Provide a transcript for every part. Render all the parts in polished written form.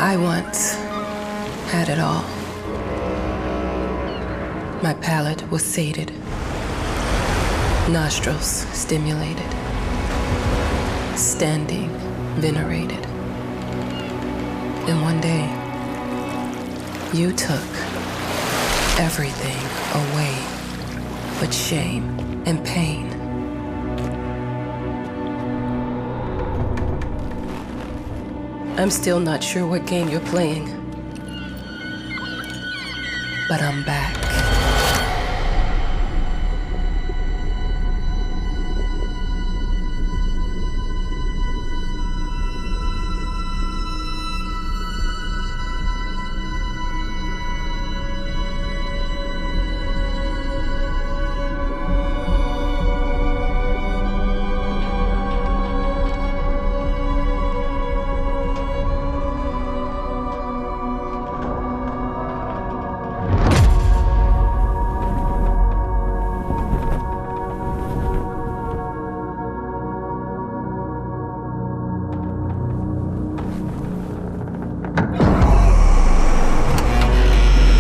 I once had it all. My palate was sated, nostrils stimulated, standing venerated. And one day, you took everything away but shame and pain. I'm still not sure what game you're playing, but I'm back.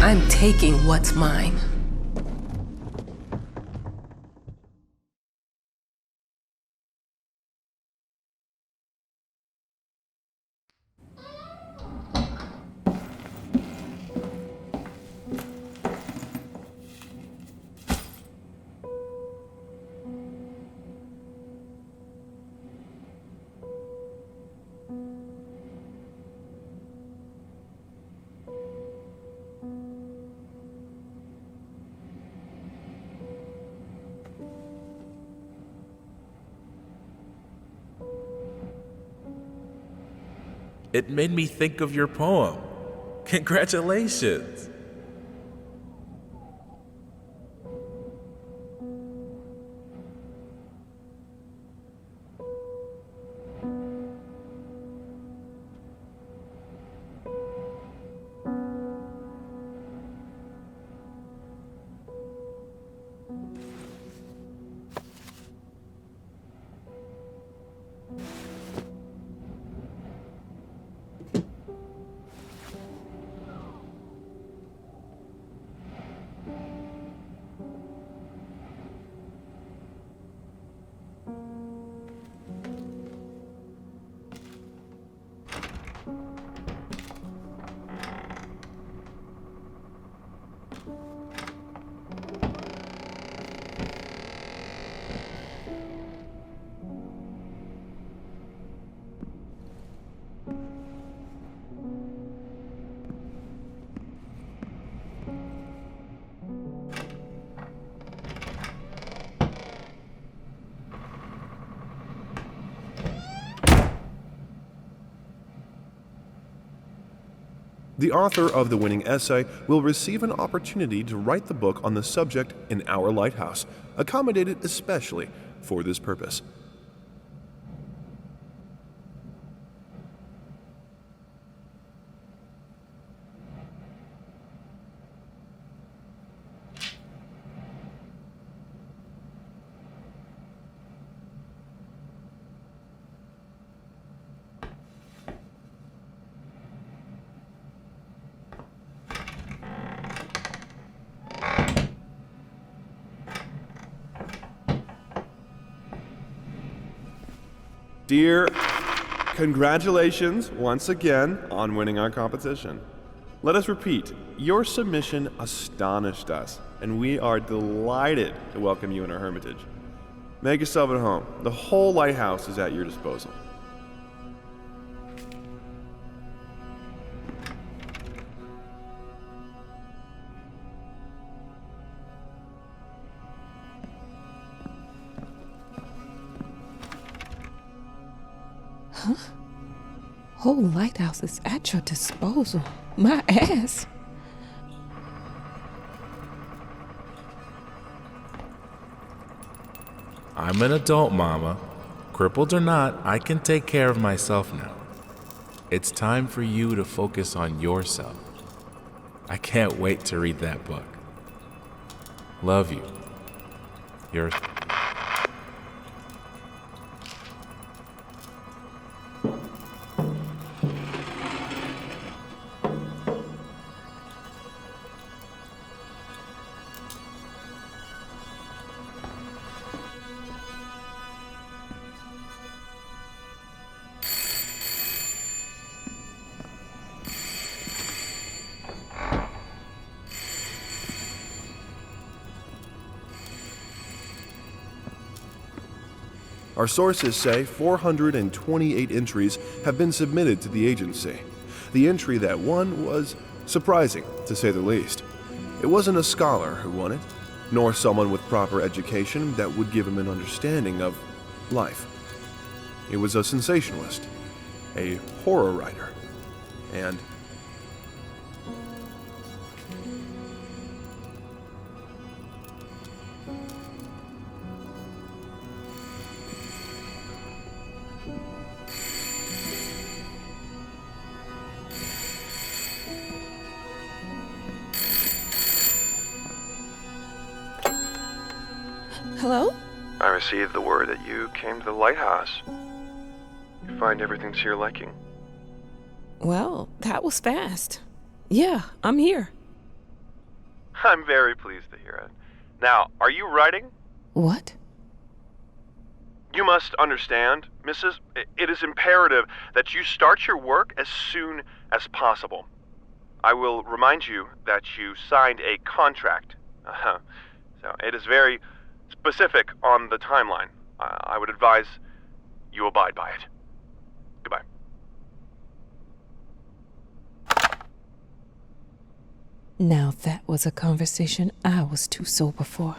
I'm taking what's mine. It made me think of your poem. Congratulations! The author of the winning essay will receive an opportunity to write the book on the subject in our lighthouse, accommodated especially for this purpose. Dear, congratulations once again on winning our competition. Let us repeat, your submission astonished us, and we are delighted to welcome you in our hermitage. Make yourself at home. The whole lighthouse is at your disposal. Huh? Whole lighthouse is at your disposal. My ass. I'm an adult, Mama. Crippled or not, I can take care of myself now. It's time for you to focus on yourself. I can't wait to read that book. Love you. Yours. Our sources say 428 entries have been submitted to the agency. The entry that won was surprising, to say the least. It wasn't a scholar who won it, nor someone with proper education that would give him an understanding of life. It was a sensationalist, a horror writer, and Hello? I received the word that you came to the lighthouse. You find everything to your liking. Well, that was fast. Yeah, I'm here. I'm very pleased to hear it. Now, are you writing? What? You must understand, Mrs. It is imperative that you start your work as soon as possible. I will remind you that you signed a contract. So it is very specific on the timeline. I would advise you abide by it. Goodbye. Now that was a conversation I was too sober for.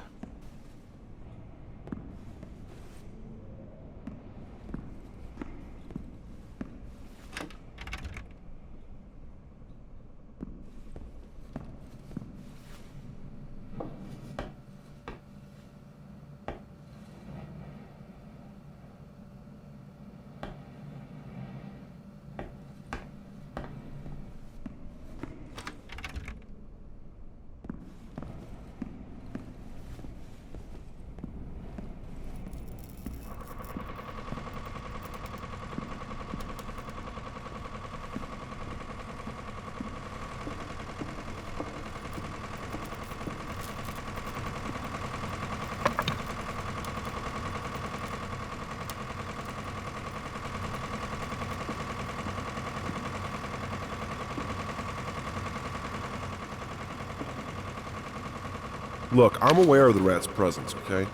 Look, I'm aware of the rat's presence, okay?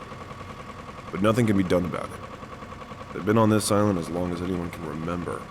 But nothing can be done about it. They've been on this island as long as anyone can remember.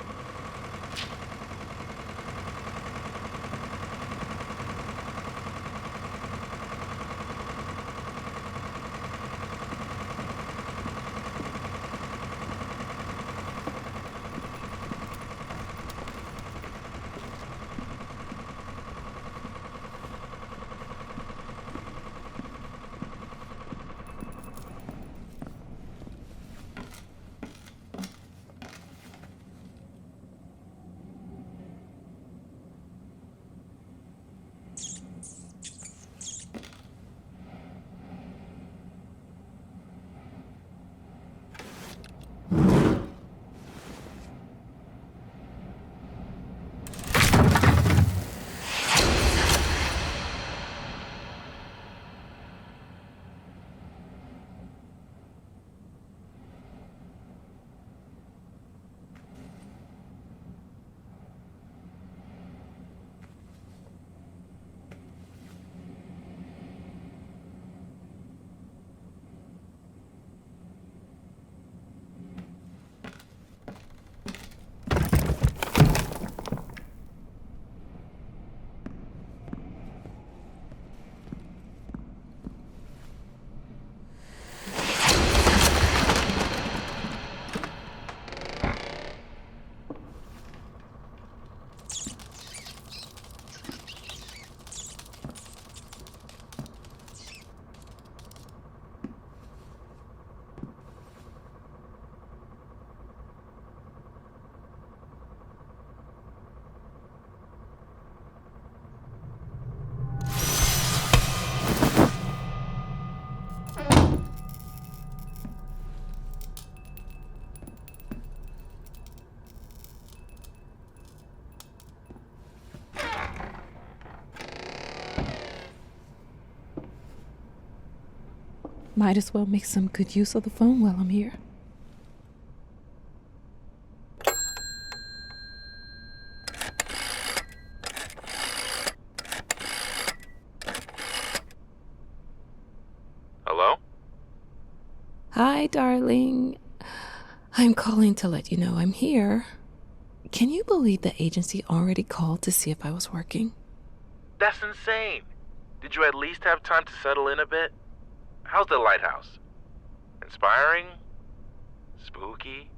Might as well make some good use of the phone while I'm here. Hello? Hi, darling. I'm calling to let you know I'm here. Can you believe the agency already called to see if I was working? That's insane. Did you at least have time to settle in a bit? How's the lighthouse? Inspiring? Spooky?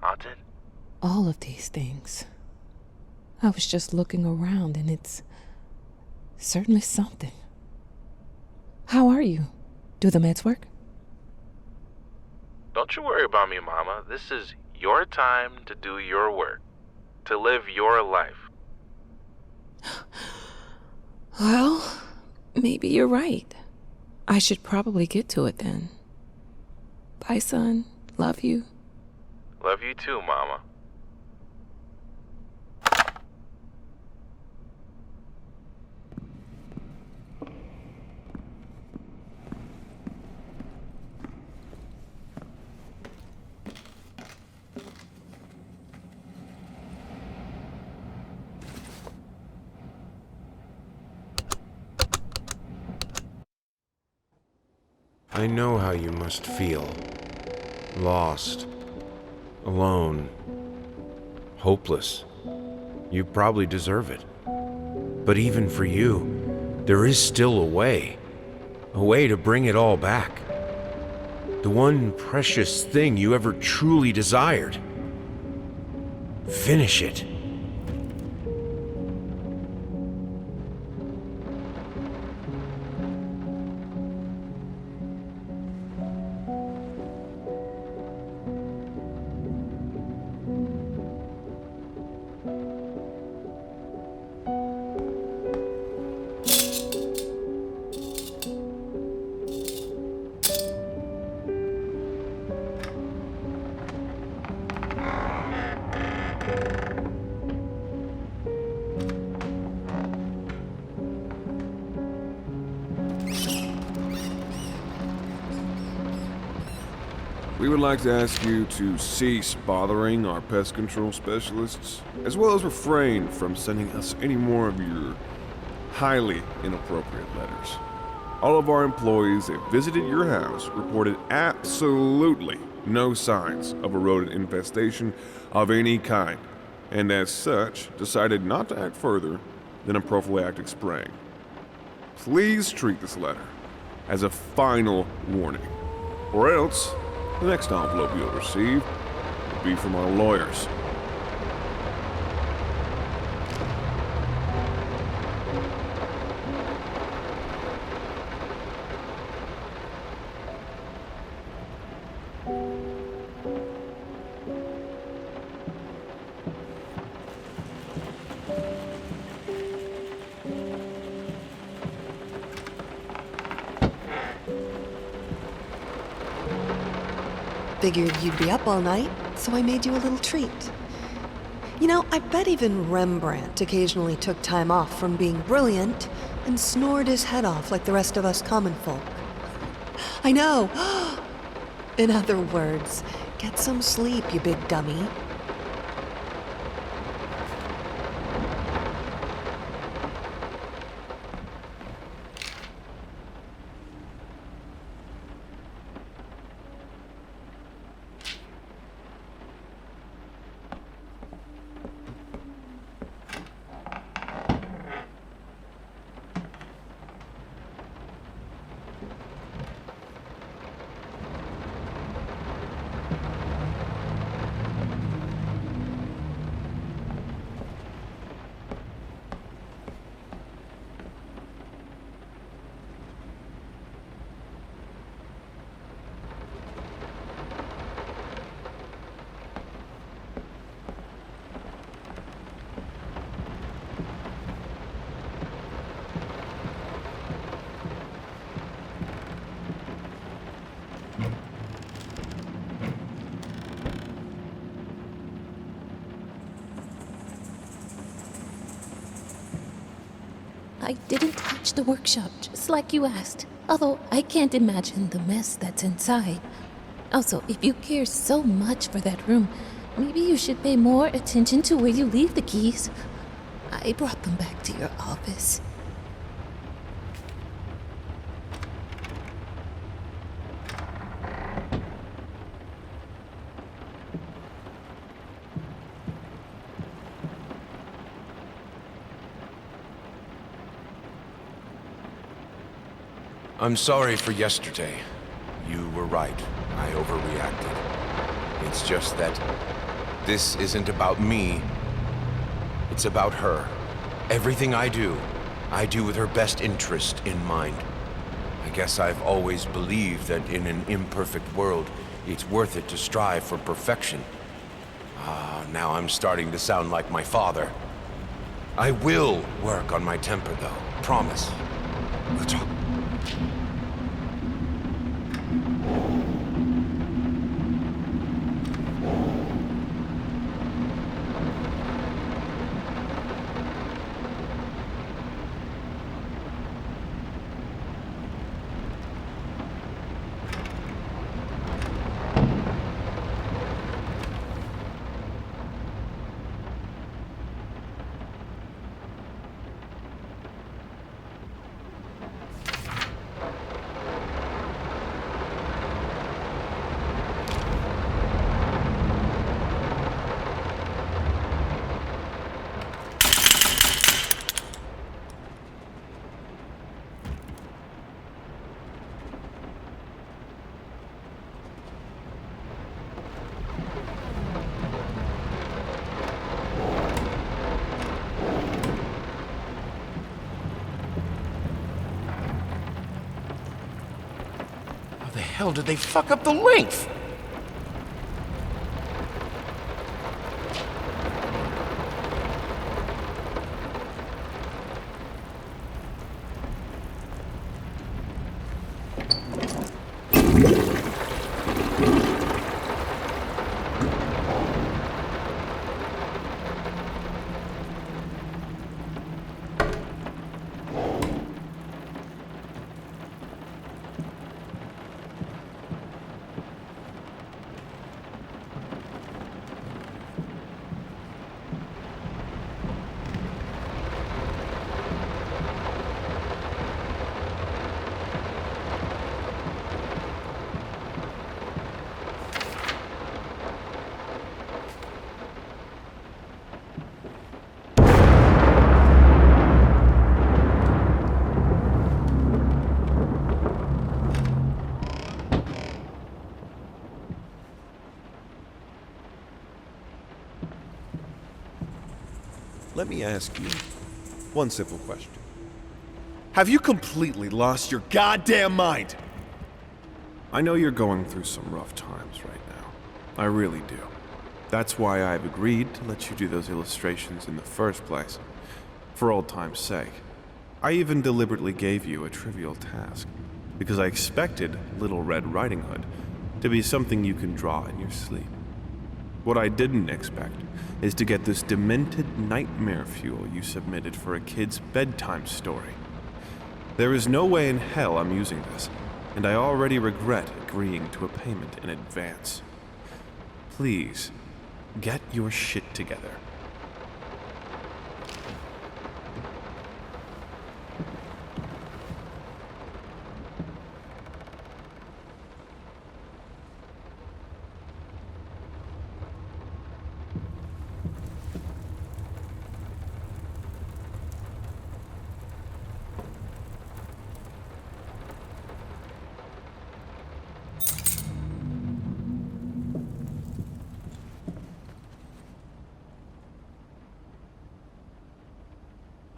Haunted? All of these things. I was just looking around and it's certainly something. How are you? Do the meds work? Don't you worry about me, Mama. This is your time to do your work, to live your life. Well, maybe you're right. I should probably get to it then. Bye, son. Love you. Love you too, Mama. I know how you must feel. Lost. Alone. Hopeless. You probably deserve it. But even for you, there is still a way. A way to bring it all back. The one precious thing you ever truly desired. Finish it. We would like to ask you to cease bothering our pest control specialists, as well as refrain from sending us any more of your highly inappropriate letters. All of our employees that visited your house reported absolutely no signs of a rodent infestation of any kind, and as such, decided not to act further than a prophylactic spraying. Please treat this letter as a final warning, or else the next envelope you'll receive will be from our lawyers. Figured you'd be up all night, so I made you a little treat. You know, I bet even Rembrandt occasionally took time off from being brilliant and snored his head off like the rest of us common folk. I know! In other words, get some sleep, you big dummy. I didn't touch the workshop, just like you asked. Although I can't imagine the mess that's inside. Also, if you care so much for that room, maybe you should pay more attention to where you leave the keys. I brought them back to your office. I'm sorry for yesterday. You were right. I overreacted. It's just that this isn't about me. It's about her. Everything I do with her best interest in mind. I guess I've always believed that in an imperfect world, it's worth it to strive for perfection. Now I'm starting to sound like my father. I will work on my temper, though. Promise. We'll talk. How the hell did they fuck up the length? Let me ask you one simple question. Have you completely lost your goddamn mind? I know you're going through some rough times right now. I really do. That's why I've agreed to let you do those illustrations in the first place. For old time's sake. I even deliberately gave you a trivial task, because I expected Little Red Riding Hood to be something you can draw in your sleep. What I didn't expect is to get this demented nightmare fuel you submitted for a kid's bedtime story. There is no way in hell I'm using this, and I already regret agreeing to a payment in advance. Please, get your shit together.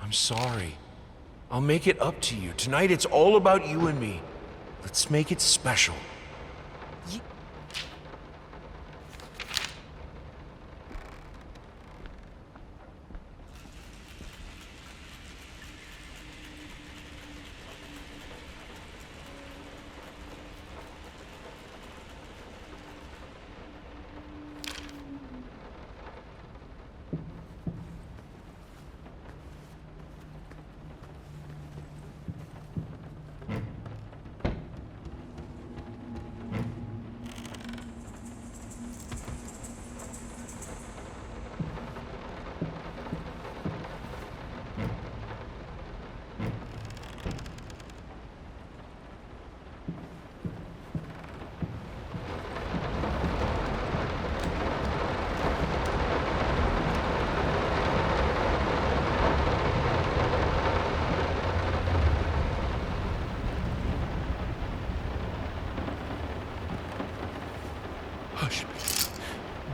I'm sorry. I'll make it up to you. Tonight it's all about you and me. Let's make it special.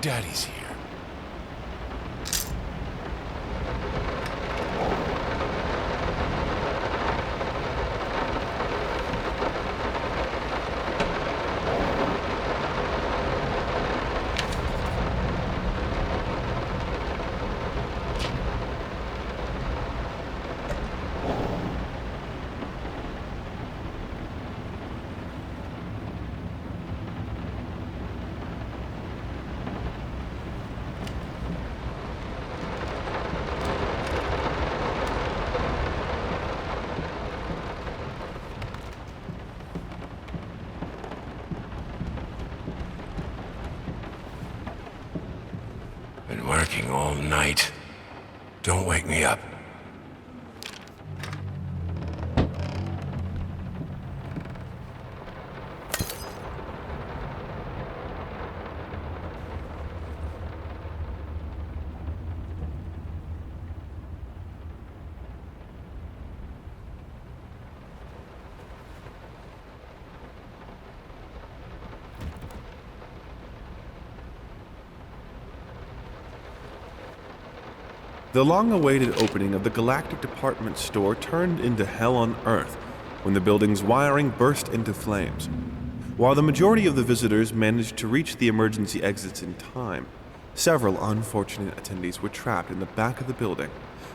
Daddy's here. Been working all night. Don't wake me up. The long-awaited opening of the Galactic Department Store turned into hell on Earth when the building's wiring burst into flames. While the majority of the visitors managed to reach the emergency exits in time, several unfortunate attendees were trapped in the back of the building,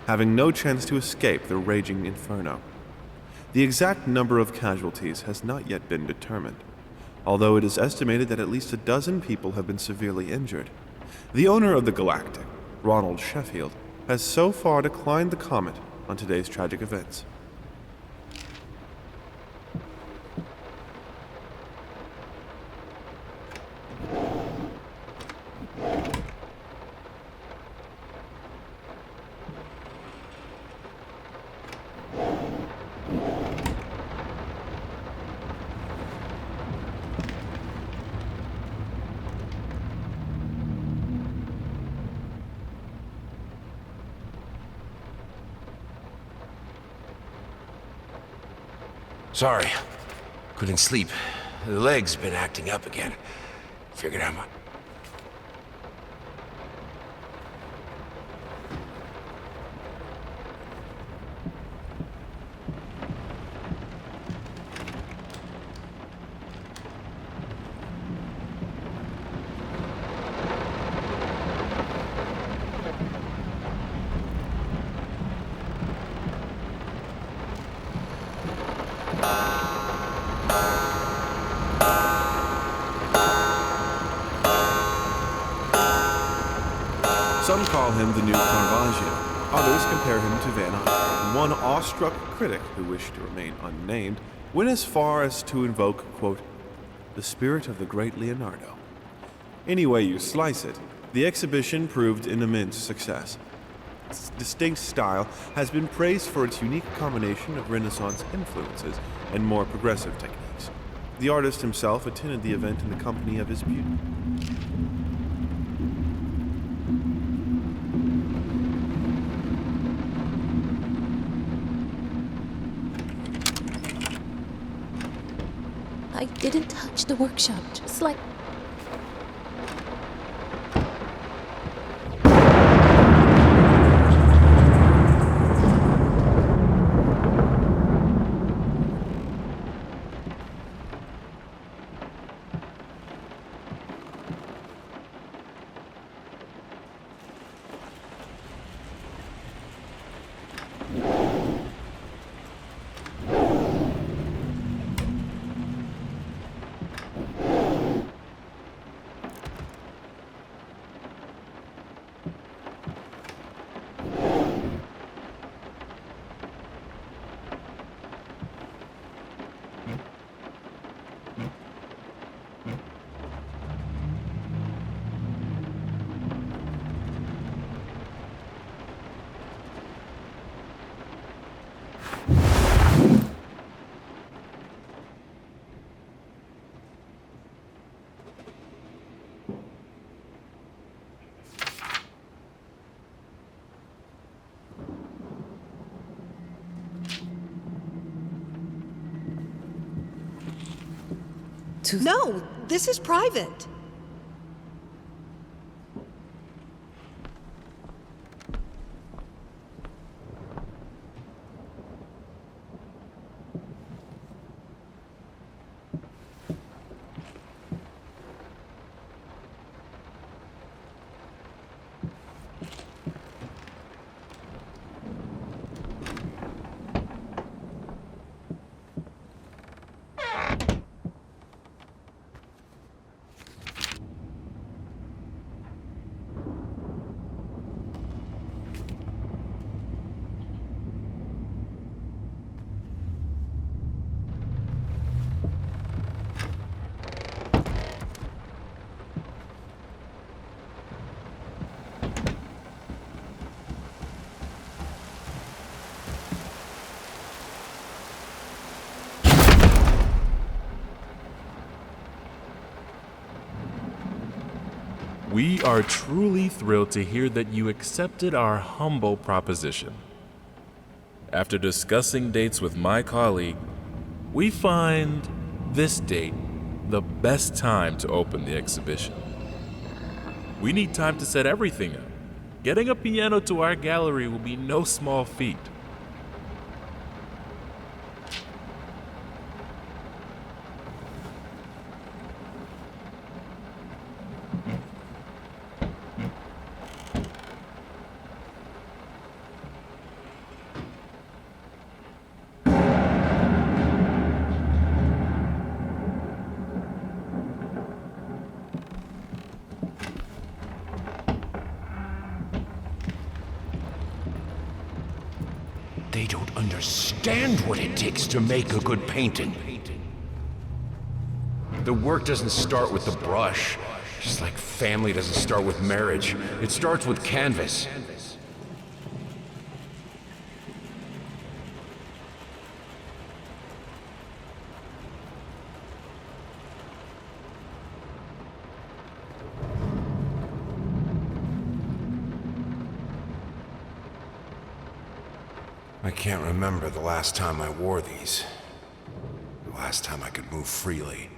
having no chance to escape the raging inferno. The exact number of casualties has not yet been determined, although it is estimated that at least a dozen people have been severely injured. The owner of the Galactic, Ronald Sheffield, has so far declined the comment on today's tragic events. Sorry. Couldn't sleep. The leg's been acting up again. Figured I might... Some call him the new Caravaggio. Others compare him to Van Eyck. And one awestruck critic, who wished to remain unnamed, went as far as to invoke, quote, the spirit of the great Leonardo. Any way you slice it, the exhibition proved an immense success. Its distinct style has been praised for its unique combination of Renaissance influences and more progressive techniques. The artist himself attended the event in the company of his beauty. I didn't touch the workshop, just like... No, this is private. We are truly thrilled to hear that you accepted our humble proposition. After discussing dates with my colleague, we find this date the best time to open the exhibition. We need time to set everything up. Getting a piano to our gallery will be no small feat. They don't understand what it takes to make a good painting. The work doesn't start with the brush, just like family doesn't start with marriage. It starts with canvas. I can't remember the last time I wore these. The last time I could move freely.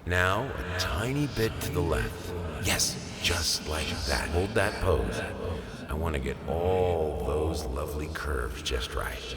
Now, a tiny bit to the left. Yes, just like that. Hold that pose. I want to get all those lovely curves just right.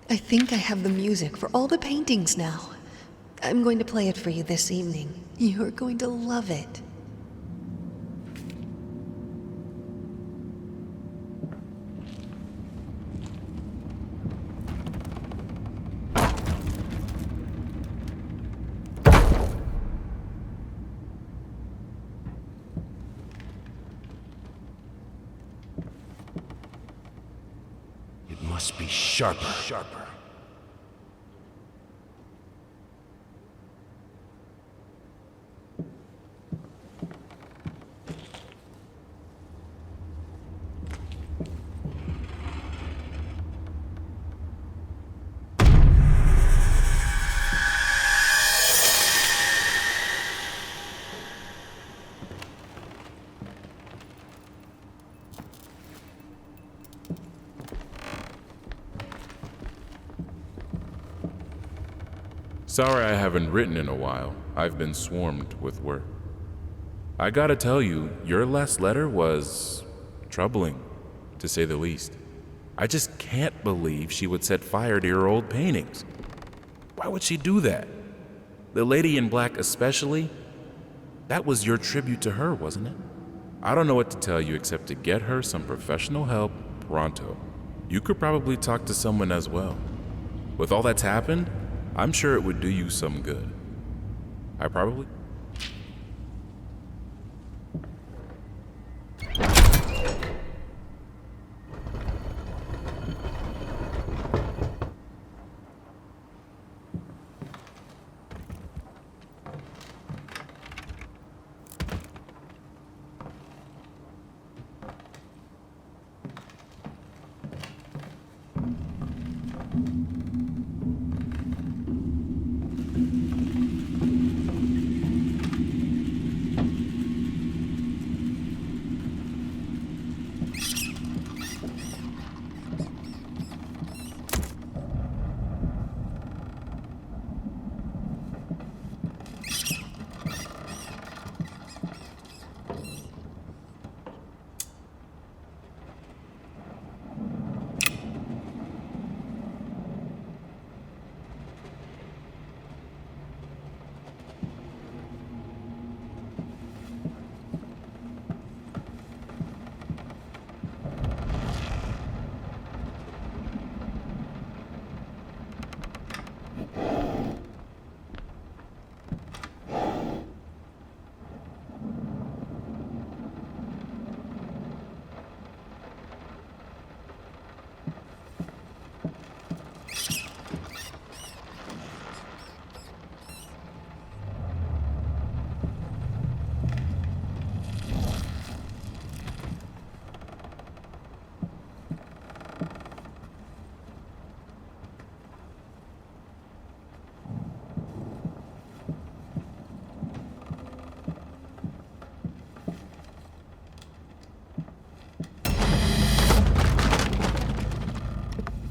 I think I have the music for all the paintings now. I'm going to play it for you this evening. You're going to love it. It must be sharper. Sorry I haven't written in a while. I've been swarmed with work. I gotta tell you, your last letter was troubling, to say the least. I just can't believe she would set fire to your old paintings. Why would she do that? The lady in black especially? That was your tribute to her, wasn't it? I don't know what to tell you except to get her some professional help pronto. You could probably talk to someone as well. With all that's happened, I'm sure it would do you some good. I probably...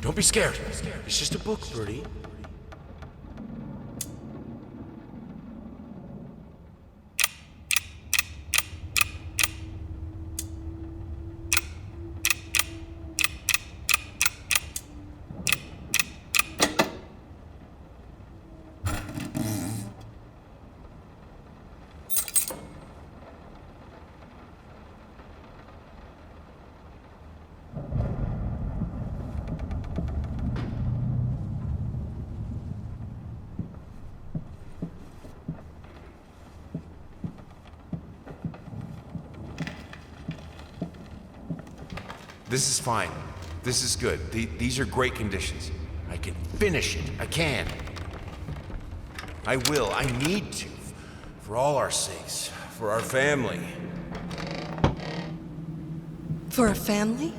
Don't be scared. It's just a book, Birdie. This is fine. This is good. These are great conditions. I can finish it. I can. I will. I need to. For all our sakes. For our family. For a family?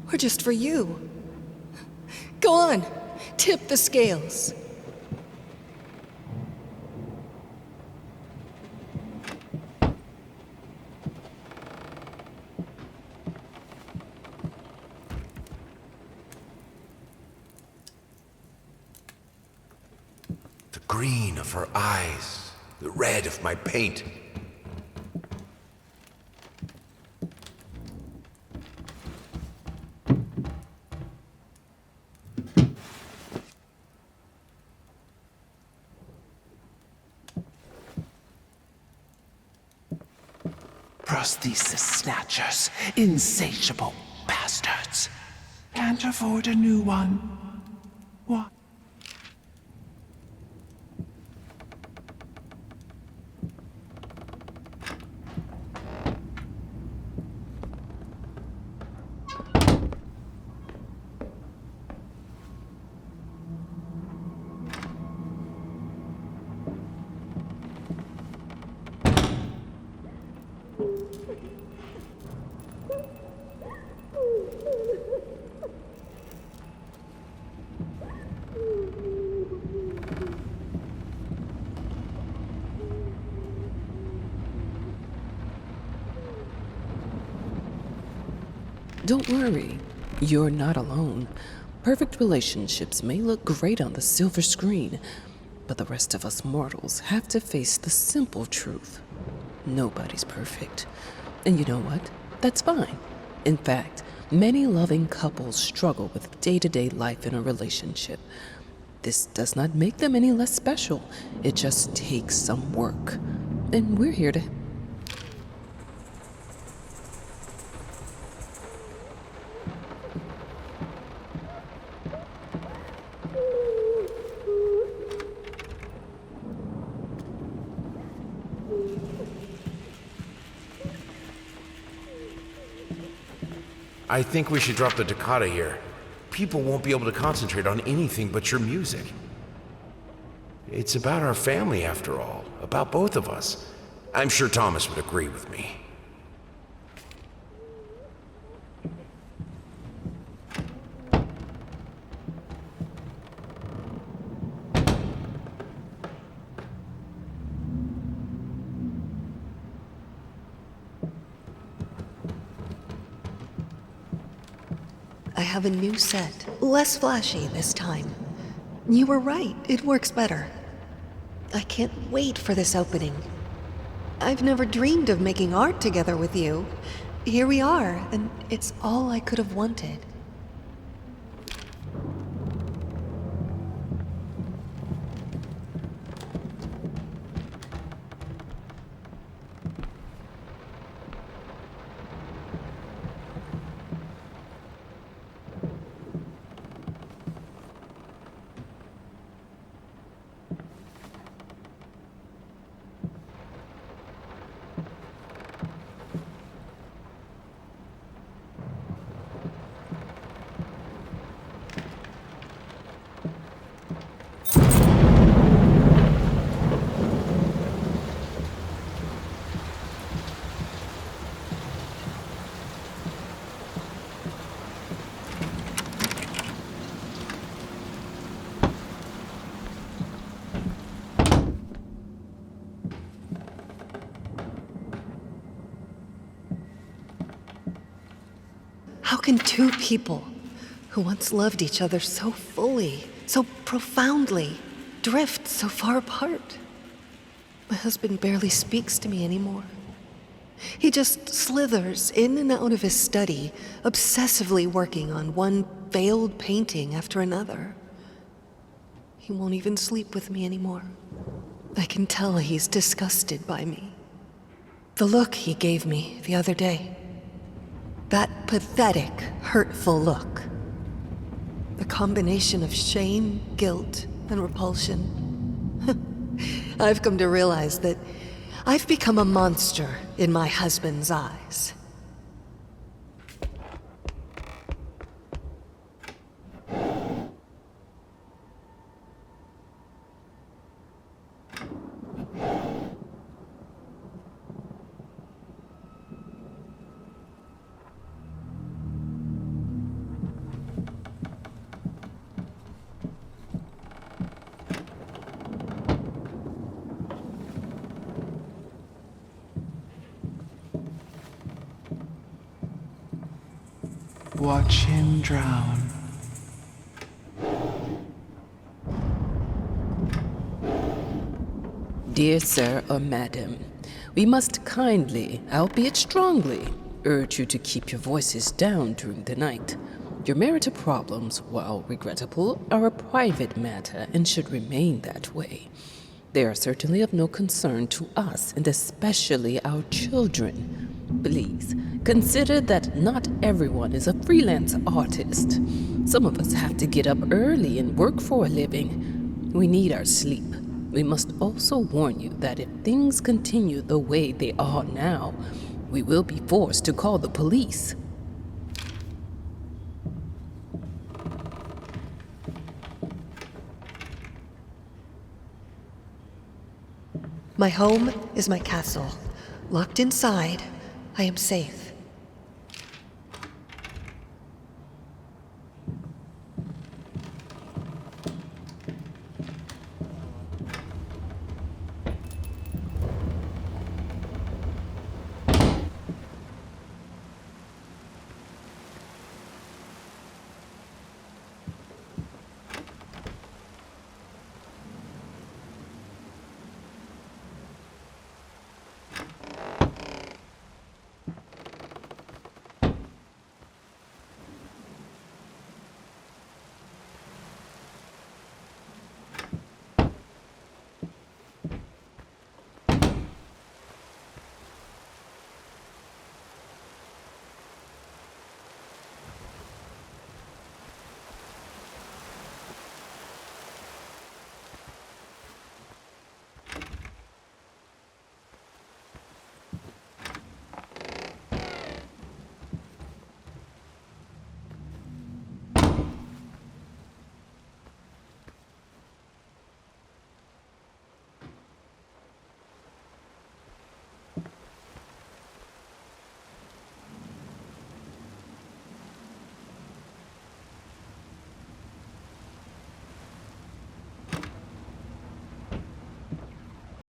Or just for you? Go on. Tip the scales. Green of her eyes, the red of my paint. Prosthesis snatchers, insatiable bastards. Can't afford a new one. What? Don't worry, you're not alone. Perfect relationships may look great on the silver screen, But the rest of us mortals have to face the simple truth. Nobody's perfect. And you know what? That's fine. In fact, many loving couples struggle with day-to-day life in a relationship. This does not make them any less special. It just takes some work. And we're here to... I think we should drop the toccata here. People won't be able to concentrate on anything but your music. It's about our family, after all. About both of us. I'm sure Thomas would agree with me. I have a new set, less flashy this time. You were right, it works better. I can't wait for this opening. I've never dreamed of making art together with you. Here we are, and it's all I could have wanted. How can two people who once loved each other so fully, so profoundly, drift so far apart? My husband barely speaks to me anymore. He just slithers in and out of his study, obsessively working on one failed painting after another. He won't even sleep with me anymore. I can tell he's disgusted by me. The look he gave me the other day. That pathetic, hurtful look. The combination of shame, guilt, and repulsion. I've come to realize that I've become a monster in my husband's eyes. Watch him drown. Dear sir or madam, we must kindly, albeit strongly, urge you to keep your voices down during the night. Your marital problems, while regrettable, are a private matter and should remain that way. They are certainly of no concern to us, and especially our children. Please, consider that not everyone is a freelance artist. Some of us have to get up early and work for a living. We need our sleep. We must also warn you that if things continue the way they are now, we will be forced to call the police. My home is my castle. Locked inside, I am safe.